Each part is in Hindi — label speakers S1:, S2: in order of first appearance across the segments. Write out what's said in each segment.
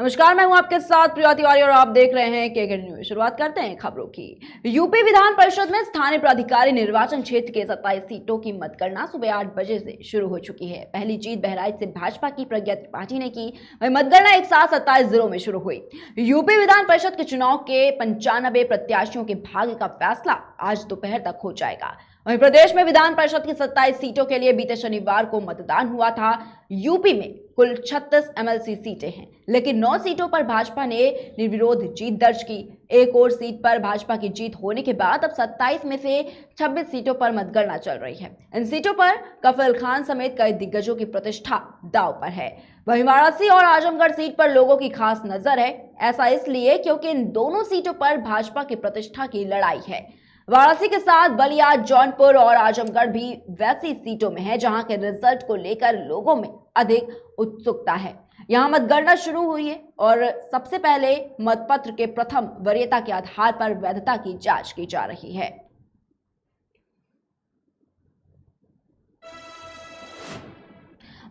S1: नमस्कार, मैं हूं आपके साथ प्रिया तिवारी और आप देख रहे हैं के न्यूज। शुरुआत करते हैं खबरों की। यूपी विधान परिषद में स्थानीय प्राधिकारी निर्वाचन क्षेत्र के 27 सीटों की मतगणना सुबह 8 बजे से शुरू हो चुकी है। पहली जीत बहराइच से भाजपा की प्रज्ञा त्रिपाठी ने की, वहीं मतगणना एक साथ 27 जिलों में शुरू हुई। यूपी विधान परिषद के चुनाव के 95 प्रत्याशियों के भाग्य का फैसला आज दोपहर तक हो जाएगा। वहीं प्रदेश में विधान परिषद की 27 सीटों के लिए बीते शनिवार को मतदान हुआ था। यूपी में कुल 36 एमएलसी सीटें हैं, लेकिन 9 सीटों पर भाजपा ने निर्विरोध जीत दर्ज की। एक और सीट पर भाजपा की जीत होने के बाद अब 27 में से 26 सीटों पर मतगणना चल रही है। इन सीटों पर कफल खान समेत कई दिग्गजों की प्रतिष्ठा दांव पर है। वहीं वाराणसी और आजमगढ़ सीट पर लोगों की खास नजर है। ऐसा इसलिए क्योंकि इन दोनों सीटों पर भाजपा की प्रतिष्ठा की लड़ाई है। वाराणसी के साथ बलिया, जौनपुर और आजमगढ़ भी वैसी सीटों में है जहां के रिजल्ट को लेकर लोगों में अधिक उत्सुकता है। यहां मतगणना शुरू हुई है और सबसे पहले मतपत्र के प्रथम वरीयता के आधार पर वैधता की जांच की जा रही है।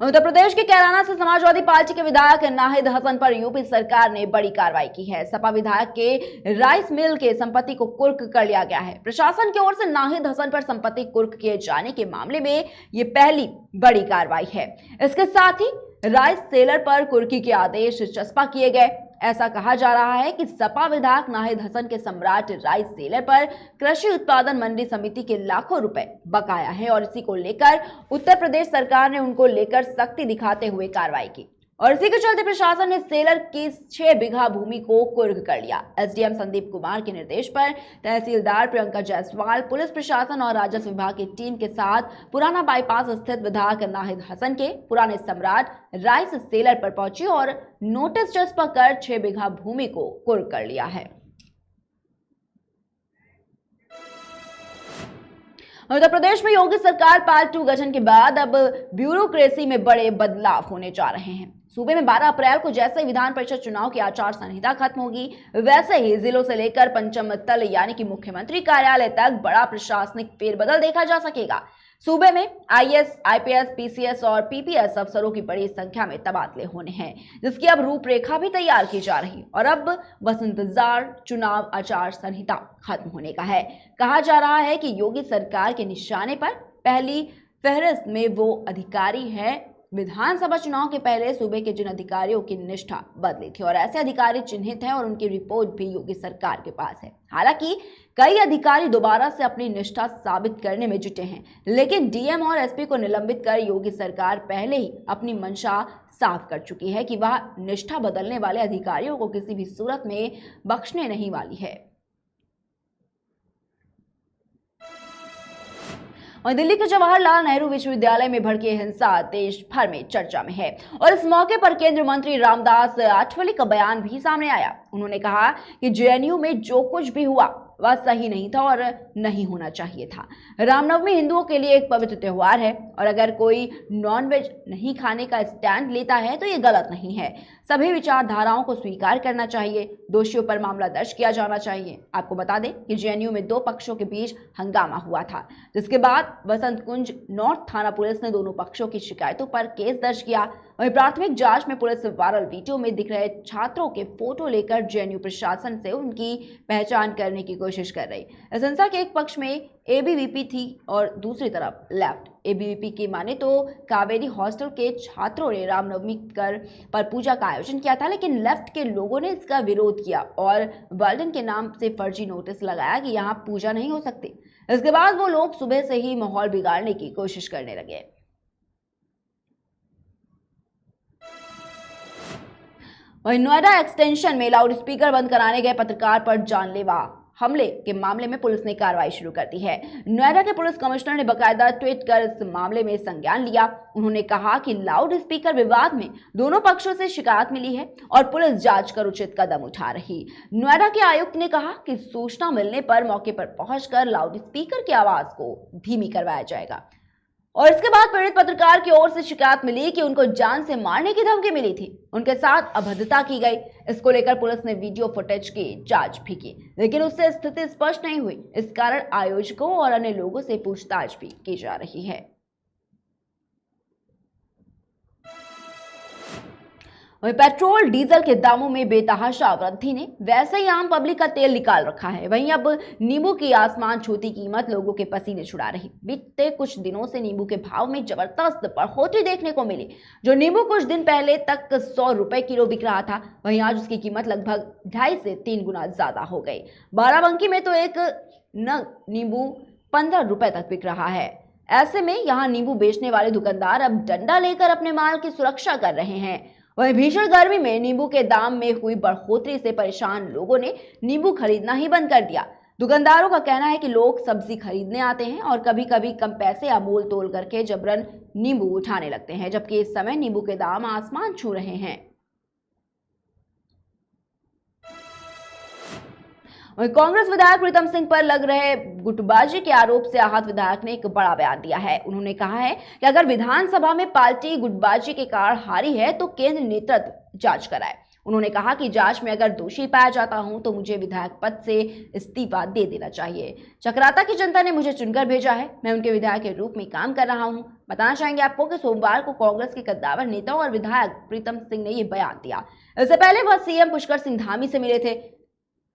S1: उत्तर प्रदेश के कैराना से समाजवादी पार्टी के विधायक नाहिद हसन पर यूपी सरकार ने बड़ी कार्रवाई की है। सपा विधायक के राइस मिल के संपत्ति को कुर्क कर लिया गया है। प्रशासन की ओर से नाहिद हसन पर संपत्ति कुर्क किए जाने के मामले में ये पहली बड़ी कार्रवाई है। इसके साथ ही राइस सेलर पर कुर्की के आदेश चस्पा किए गए। ऐसा कहा जा रहा है कि सपा विधायक नाहिद हसन के सम्राट राइस सेलर पर कृषि उत्पादन मंडी समिति के लाखों रुपए बकाया है और इसी को लेकर उत्तर प्रदेश सरकार ने उनको लेकर सख्ती दिखाते हुए कार्रवाई की और इसी के चलते प्रशासन ने सेलर की 6 बीघा भूमि को कुर्क कर लिया। एसडीएम संदीप कुमार के निर्देश पर तहसीलदार प्रियंका जायसवाल, पुलिस प्रशासन और राजस्व विभाग की टीम के साथ पुराना बाईपास स्थित विधायक नाहिद हसन के पुराने सम्राट राइस सेलर पर पहुंची और नोटिस चस्पा कर 6 बीघा भूमि को कुर्क कर लिया है। उत्तर प्रदेश में योगी सरकार पार्ट 2 गठन के बाद अब ब्यूरोक्रेसी में बड़े बदलाव होने जा रहे हैं। सूबे में 12 अप्रैल को जैसे ही विधान परिषद चुनाव की आचार संहिता खत्म होगी, वैसे ही जिलों से लेकर पंचम तल यानी कि मुख्यमंत्री कार्यालय तक बड़ा प्रशासनिक फेरबदल देखा जा सकेगा। सूबे में आईएएस, आईपीएस, पीसीएस और पीपीएस अफसरों की बड़ी संख्या में तबादले होने हैं, जिसकी अब रूपरेखा भी तैयार की जा रही और अब बस इंतजार चुनाव आचार संहिता खत्म होने का है। कहा जा रहा है कि योगी सरकार के निशाने पर पहली फहरिस्त में वो अधिकारी है विधानसभा चुनाव के पहले सूबे के जिन अधिकारियों की निष्ठा बदली थी और ऐसे अधिकारी चिन्हित हैं और उनकी रिपोर्ट भी योगी सरकार के पास है। हालांकि कई अधिकारी दोबारा से अपनी निष्ठा साबित करने में जुटे हैं, लेकिन डीएम और एसपी को निलंबित कर योगी सरकार पहले ही अपनी मंशा साफ कर चुकी है कि वह निष्ठा बदलने वाले अधिकारियों को किसी भी सूरत में बख्शने नहीं वाली है। और दिल्ली के जवाहरलाल नेहरू विश्वविद्यालय में भड़की हिंसा देश भर में चर्चा में है और इस मौके पर केंद्रीय मंत्री रामदास आठवले का बयान भी सामने आया। उन्होंने कहा कि जेएनयू में जो कुछ भी हुआ वह सही नहीं था और नहीं होना चाहिए था। रामनवमी हिंदुओं के लिए एक पवित्र त्योहार है और अगर कोई नॉनवेज नहीं खाने का स्टैंड लेता है तो ये गलत नहीं है। सभी विचारधाराओं को स्वीकार करना चाहिए। दोषियों पर मामला दर्ज किया जाना चाहिए। आपको बता दें कि जेएनयू में 2 पक्षों के बीच हंगामा हुआ था, जिसके बाद बसंत कुंज नॉर्थ थाना पुलिस ने दोनों पक्षों की शिकायतों पर केस दर्ज किया। वहीं प्राथमिक जांच में पुलिस वायरल वीडियो में दिख रहे छात्रों के फोटो लेकर जेएनयू प्रशासन से उनकी पहचान करने की कोशिश कर रही। इस हिंसा के एक पक्ष में एबीवीपी थी और दूसरी तरफ लेफ्ट। एबीवीपी की माने तो कावेरी हॉस्टल के छात्रों ने रामनवमी पर पूजा का आयोजन किया था, लेकिन लेफ्ट के लोगों ने इसका विरोध किया और वार्डन के नाम से फर्जी नोटिस लगाया कि यहाँ पूजा नहीं हो सकती। इसके बाद वो लोग सुबह से ही माहौल बिगाड़ने की कोशिश करने लगे। वहीं नोएडा एक्सटेंशन में लाउड स्पीकर बंद कराने गए पत्रकार पर जानलेवा हमले के मामले में पुलिस ने कार्रवाई शुरू कर दी है। नोएडा के पुलिस कमिश्नर ने बकायदा ट्वीट कर इस मामले में संज्ञान लिया। उन्होंने कहा कि लाउड स्पीकर विवाद में दोनों पक्षों से शिकायत मिली है और पुलिस जांच कर उचित कदम उठा रही। नोएडा के आयुक्त ने कहा कि सूचना मिलने पर मौके पर पहुंचकर लाउड स्पीकर की आवाज को धीमी करवाया जाएगा। और इसके बाद पीड़ित पत्रकार की ओर से शिकायत मिली कि उनको जान से मारने की धमकी मिली थी, उनके साथ अभद्रता की गई। इसको लेकर पुलिस ने वीडियो फुटेज की जांच भी की, लेकिन उससे स्थिति स्पष्ट नहीं हुई। इस कारण आयोजकों और अन्य लोगों से पूछताछ भी की जा रही है। वहीं पेट्रोल डीजल के दामों में बेतहाशा वृद्धि ने वैसे ही आम पब्लिक का तेल निकाल रखा है। वहीं अब नींबू की आसमान छूती कीमत लोगों के पसीने छुड़ा रही। बीते कुछ दिनों से नींबू के भाव में जबरदस्त बढ़ोतरी देखने को मिली। जो नींबू कुछ दिन पहले तक 100 रुपए किलो बिक रहा था, वहीं आज उसकी कीमत लगभग 2.5 से 3 गुना ज्यादा हो गई। बाराबंकी में तो एक नग नींबू 15 रुपए तक बिक रहा है। ऐसे में यहाँ नींबू बेचने वाले दुकानदार अब डंडा लेकर अपने माल की सुरक्षा कर रहे हैं। वहीं भीषण गर्मी में नींबू के दाम में हुई बढ़ोतरी से परेशान लोगों ने नींबू खरीदना ही बंद कर दिया। दुकानदारों का कहना है कि लोग सब्जी खरीदने आते हैं और कभी कभी कम पैसे या मोल तोल करके जबरन नींबू उठाने लगते हैं, जबकि इस समय नींबू के दाम आसमान छू रहे हैं। वहीं कांग्रेस विधायक प्रीतम सिंह पर लग रहे गुटबाजी के आरोप से आहत विधायक ने एक बड़ा बयान दिया है। उन्होंने कहा है कि अगर विधानसभा में पार्टी गुटबाजी के कारण हारी है तो केंद्र नेतृत्व जांच कराए। उन्होंने कहा कि जांच में अगर दोषी पाया जाता हूं तो मुझे विधायक पद से इस्तीफा दे देना चाहिए। चकराता की जनता ने मुझे चुनकर भेजा है, मैं उनके विधायक के रूप में काम कर रहा हूं। बताना चाहेंगे आपको कि सोमवार को कांग्रेस के कद्दावर नेता और विधायक प्रीतम सिंह ने यह बयान दिया। इससे पहले वह सीएम पुष्कर सिंह धामी से मिले थे।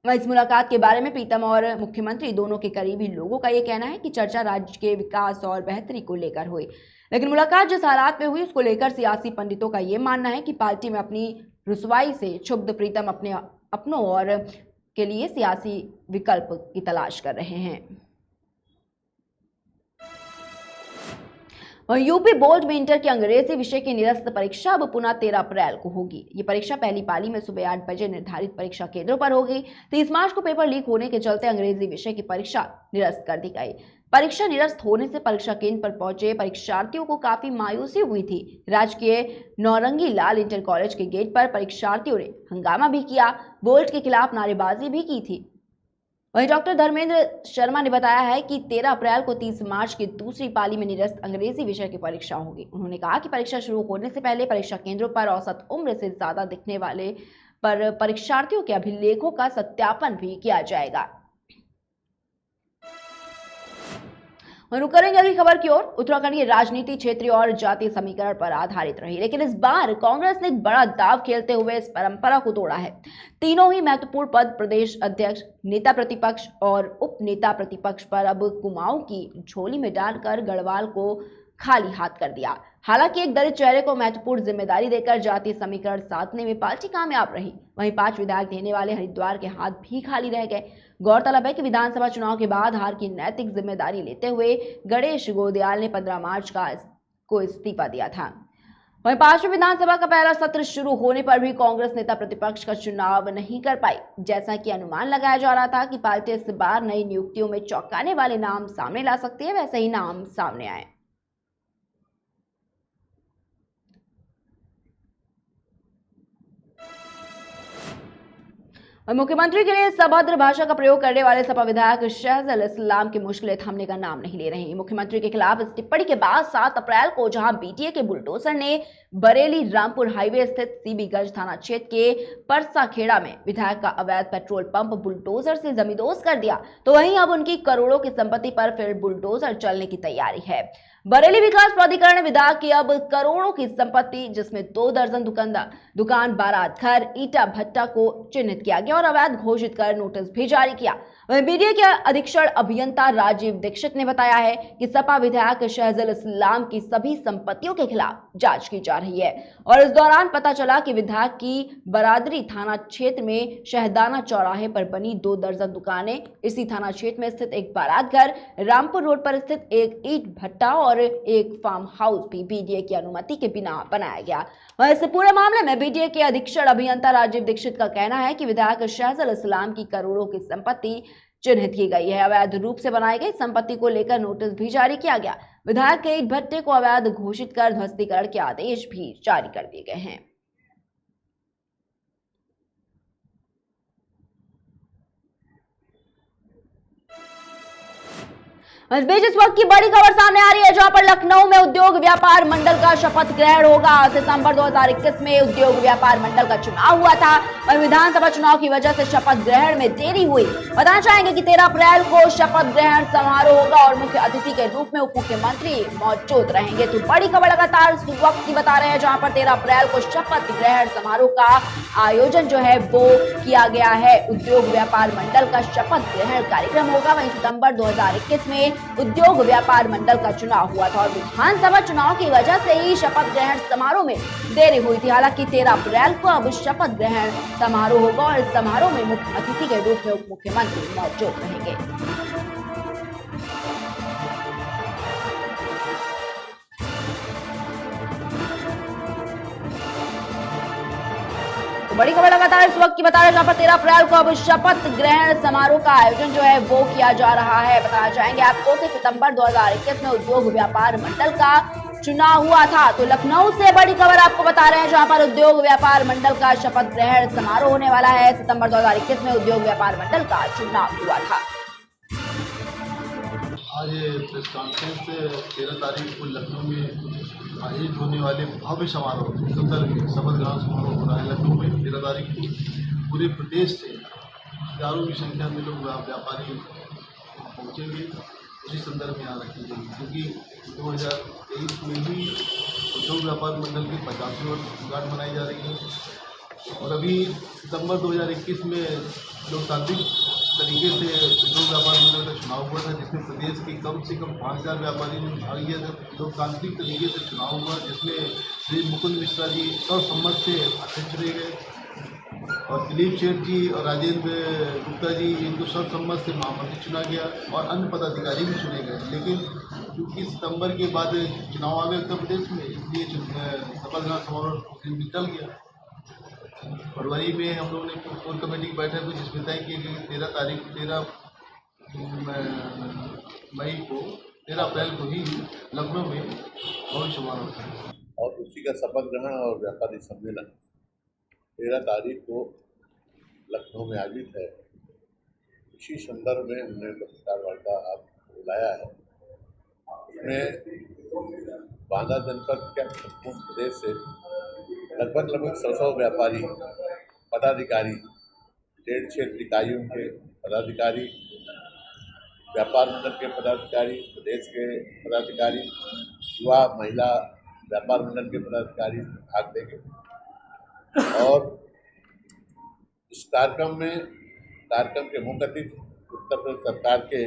S1: इस मुलाकात के बारे में प्रीतम और मुख्यमंत्री दोनों के करीबी लोगों का यह कहना है कि चर्चा राज्य के विकास और बेहतरी को लेकर हुई, लेकिन मुलाकात जिस हालात में हुई उसको लेकर सियासी पंडितों का यह मानना है कि पार्टी में अपनी रुसवाई से क्षुब्ध प्रीतम अपनों और के लिए सियासी विकल्प की तलाश कर रहे हैं। और यूपी बोर्ड में इंटर की अंग्रेजी विषय की निरस्त परीक्षा अब पुनः 13 अप्रैल को होगी। ये परीक्षा पहली पाली में सुबह 8 बजे निर्धारित परीक्षा केंद्रों पर होगी। 30 मार्च को पेपर लीक होने के चलते अंग्रेजी विषय की परीक्षा निरस्त कर दी गई। परीक्षा निरस्त होने से परीक्षा केंद्र पर पहुंचे परीक्षार्थियों को काफी मायूसी हुई थी। राजकीय नौरंगी लाल इंटर कॉलेज के गेट पर परीक्षार्थियों ने हंगामा भी किया, बोर्ड के खिलाफ नारेबाजी भी की थी। वहीं डॉक्टर धर्मेंद्र शर्मा ने बताया है कि 13 अप्रैल को 30 मार्च की दूसरी पाली में निरस्त अंग्रेजी विषय की परीक्षा होगी। उन्होंने कहा कि परीक्षा शुरू होने से पहले परीक्षा केंद्रों पर औसत उम्र से ज्यादा दिखने वाले पर परीक्षार्थियों के अभिलेखों का सत्यापन भी किया जाएगा। रुक करेंगे अगली खबर की ओर। उत्तराखंड की राजनीति क्षेत्रीय और जातीय समीकरण पर आधारित रही, लेकिन इस बार कांग्रेस ने एक बड़ा दाव खेलते हुए इस परंपरा को तोड़ा है। तीनों ही महत्वपूर्ण पद प्रदेश अध्यक्ष, नेता प्रतिपक्ष और उप नेता प्रतिपक्ष पर अब कुमाऊं की झोली में डालकर गढ़वाल को खाली हाथ कर दिया। हालांकि एक दलित चेहरे को महत्वपूर्ण जिम्मेदारी देकर जातीय समीकरण साधने में पार्टी कामयाब रही। वहीं 5 विधायक देने वाले हरिद्वार के हाथ भी खाली रह गए। गौरतलब है कि विधानसभा चुनाव के बाद हार की नैतिक जिम्मेदारी लेते हुए गणेश गोदयाल ने 15 मार्च को इस्तीफा दिया था। वहीं 5वीं विधानसभा का पहला सत्र शुरू होने पर भी कांग्रेस नेता प्रतिपक्ष का चुनाव नहीं कर पाई। जैसा कि अनुमान लगाया जा रहा था कि पार्टी इस बार नई नियुक्तियों में चौंकाने वाले नाम सामने ला सकती है, वैसे ही नाम सामने आए। और मुख्यमंत्री के लिए सभद्र भाषा का प्रयोग करने वाले सपा विधायक शहजाद इस्लाम की मुश्किलें थमने का नाम नहीं ले रही। मुख्यमंत्री के खिलाफ इस टिप्पणी के बाद 7 अप्रैल को जहां बीटीए के बुलडोजर ने बरेली रामपुर हाईवे स्थित सीबीगंज थाना क्षेत्र के परसाखेड़ा में विधायक का अवैध पेट्रोल पंप बुलडोजर से जमींदोज कर दिया, तो वहीं अब उनकी करोड़ों की संपत्ति पर फिर बुलडोजर चलने की तैयारी है। बरेली विकास प्राधिकरण ने विधायक की अब करोड़ों की संपत्ति, जिसमें 2 दर्जन दुकान, बारात घर, ईटा भट्टा को चिन्हित किया गया और अवैध घोषित कर नोटिस भी जारी किया। वहीं बीडीए के अधीक्षण अभियंता राजीव दीक्षित ने बताया है कि सपा विधायक शहजाद इस्लाम की सभी संपत्तियों के खिलाफ जांच की जा रही है और इस दौरान पता चला कि विधायक की बरादरी थाना क्षेत्र में शहदाना चौराहे पर बनी 2 दर्जन दुकानें, इसी थाना क्षेत्र में स्थित एक बारात घर, रामपुर रोड पर स्थित एक ईट भट्टा और एक फार्म हाउस भी बीडीए की अनुमति के बिना बनाया गया। वहीं इस पूरे मामले में बीडीए के अधीक्षण अभियंता राजीव दीक्षित का कहना है कि विधायक शहजाद इस्लाम की करोड़ों की संपत्ति चिन्हित की गई है। अवैध रूप से बनाई गई संपत्ति को लेकर नोटिस भी जारी किया गया। विधायक के ईट भट्टे को अवैध घोषित कर ध्वस्तीकरण के आदेश भी जारी कर दिए गए हैं। इस बीच इस वक्त की बड़ी खबर सामने आ रही है, जहां पर लखनऊ में उद्योग व्यापार मंडल का शपथ ग्रहण होगा। सितंबर 2021 में उद्योग व्यापार मंडल का चुनाव हुआ था, पर विधानसभा चुनाव की वजह से शपथ ग्रहण में देरी हुई। बताना चाहेंगे कि 13 अप्रैल को शपथ ग्रहण समारोह होगा और मुख्य अतिथि के रूप में उप मुख्यमंत्री मौजूद रहेंगे। तो बड़ी खबर लगातार इस वक्त की बता रहे हैं, जहां पर 13 अप्रैल को शपथ ग्रहण समारोह का आयोजन जो है वो किया गया है। उद्योग व्यापार मंडल का शपथ ग्रहण कार्यक्रम होगा। वहीं सितंबर 2021 में उद्योग व्यापार मंडल का चुनाव हुआ था और विधानसभा चुनाव की वजह से ही शपथ ग्रहण समारोह में देरी हुई थी। हालांकि 13 अप्रैल को अब शपथ ग्रहण समारोह होगा और इस समारोह में मुख्य अतिथि के रूप में उप मुख्यमंत्री मौजूद रहेंगे। तो बड़ी खबर लगातार इस वक्त की बता रहे हैं, जहां पर 13 अप्रैल को अब शपथ ग्रहण समारोह का आयोजन जो है वो किया जा रहा है। बताना चाहेंगे आपको कि सितंबर 2021 में उद्योग व्यापार मंडल का चुनाव हुआ था। तो लखनऊ से बड़ी खबर आपको बता रहे हैं, जहां पर उद्योग व्यापार मंडल का शपथ ग्रहण समारोह होने वाला है। सितंबर 2021 में उद्योग व्यापार मंडल का चुनाव हुआ था।
S2: आज प्रेस कॉन्फ्रेंस 13 तारीख को लखनऊ में आयोजित होने वाले भव्य समारोह शपथ ग्रहण समारोह हो रहा है। लखनऊ में 13 तारीख को पूरे प्रदेश से हजारों की संख्या में लोग व्यापारी पहुँचेंगे। उसी संदर्भ में यहाँ रखी गई, क्योंकि 2023 में ही उद्योग व्यापार मंडल की 50वीं वर्षगांठ मनाई जा रही है और अभी सितंबर 2021 में लोकतांत्रिक तरीके से उद्योग व्यापार मंडल का चुनाव हुआ था, जिसमें प्रदेश के कम से कम 5000 व्यापारी ने भाग लिया था। लोकतांत्रिक तरीके से चुनाव हुआ, जिसमें श्री मुकुंद मिश्रा जी सर्वसम्मत से अध्यक्ष चुने गए और दिलीप सेठ जी और राजेंद्र गुप्ता जी इनको सर्वसम्मत से महामंत्री चुना गया और अन्य पदाधिकारी भी चुने गए। लेकिन क्योंकि सितंबर के बाद चुनाव आ गए उत्तर प्रदेश में, इसलिए शपथ ग्रहण समारोह टल गया। फरवरी में हम लोगों ने कोर कमेटी की बैठक हुई, जिसमें तय की गई 13 मई को 13 अप्रैल को ही लखनऊ में भव्य समारोह था
S3: और उसी का शपथ ग्रहण और व्यापारी सम्मेलन 13 तारीख को लखनऊ में आयोजित है। इसी संदर्भ में हमने पत्रकार वार्ता आपको बुलाया है। उसमें बांदा जनपद के संपूर्ण प्रदेश से लगभग 100 व्यापारी पदाधिकारी, ट्रेड क्षेत्र इकाइयों के पदाधिकारी, व्यापार मंडल के पदाधिकारी, प्रदेश के पदाधिकारी, युवा महिला व्यापार मंडल के पदाधिकारी भाग लेंगे और इस कार्यक्रम के मुख्य अतिथि उत्तर प्रदेश सरकार के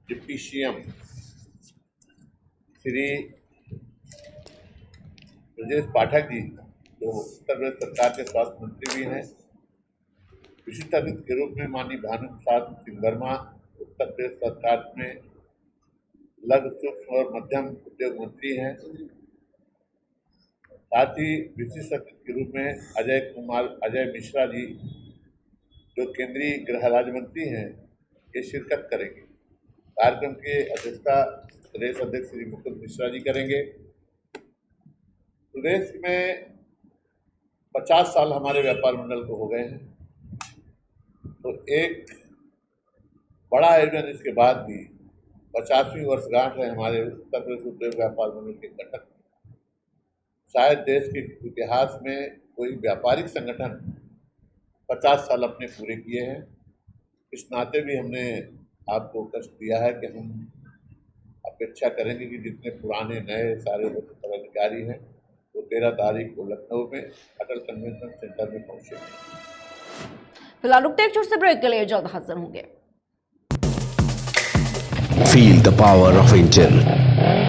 S3: डिप्टी सीएम श्री ब्रजेश पाठक जी, जो उत्तर प्रदेश सरकार के स्वास्थ्य मंत्री भी हैं, विशिष्ट अतिथि के रूप में माननीय भानु प्रसाद सिंह वर्मा, उत्तर प्रदेश सरकार में लघु सूक्ष्म और मध्यम उद्योग मंत्री हैं। साथ ही विशिष्ट अतिथि के रूप में अजय मिश्रा जी, जो केंद्रीय गृह राज्य मंत्री हैं, ये शिरकत करेंगे। कार्यक्रम की अध्यक्षता प्रदेश अध्यक्ष श्री मुकुंद मिश्रा जी करेंगे। प्रदेश में 50 साल हमारे व्यापार मंडल को हो गए हैं, तो एक बड़ा आयोजन इसके बाद भी 50वीं वर्षगांठ है हमारे उत्तर प्रदेश उद्योग व्यापार मंडल के गठन। शायद देश के इतिहास में कोई व्यापारिक संगठन 50 साल अपने पूरे किए हैं। इस नाते भी हमने आपको कष्ट दिया है कि हम अपेक्षा करेंगे कि जितने पुराने नए सारे पदाधिकारी हैं वो 13 तारीख को लखनऊ में अटल कन्वेंशन सेंटर में पहुंचेंगे।
S1: फिलहाल रुकते एक छोटे से ब्रेक के लिए, जल्द हाजिर होंगे।
S4: Feel the power of Indian.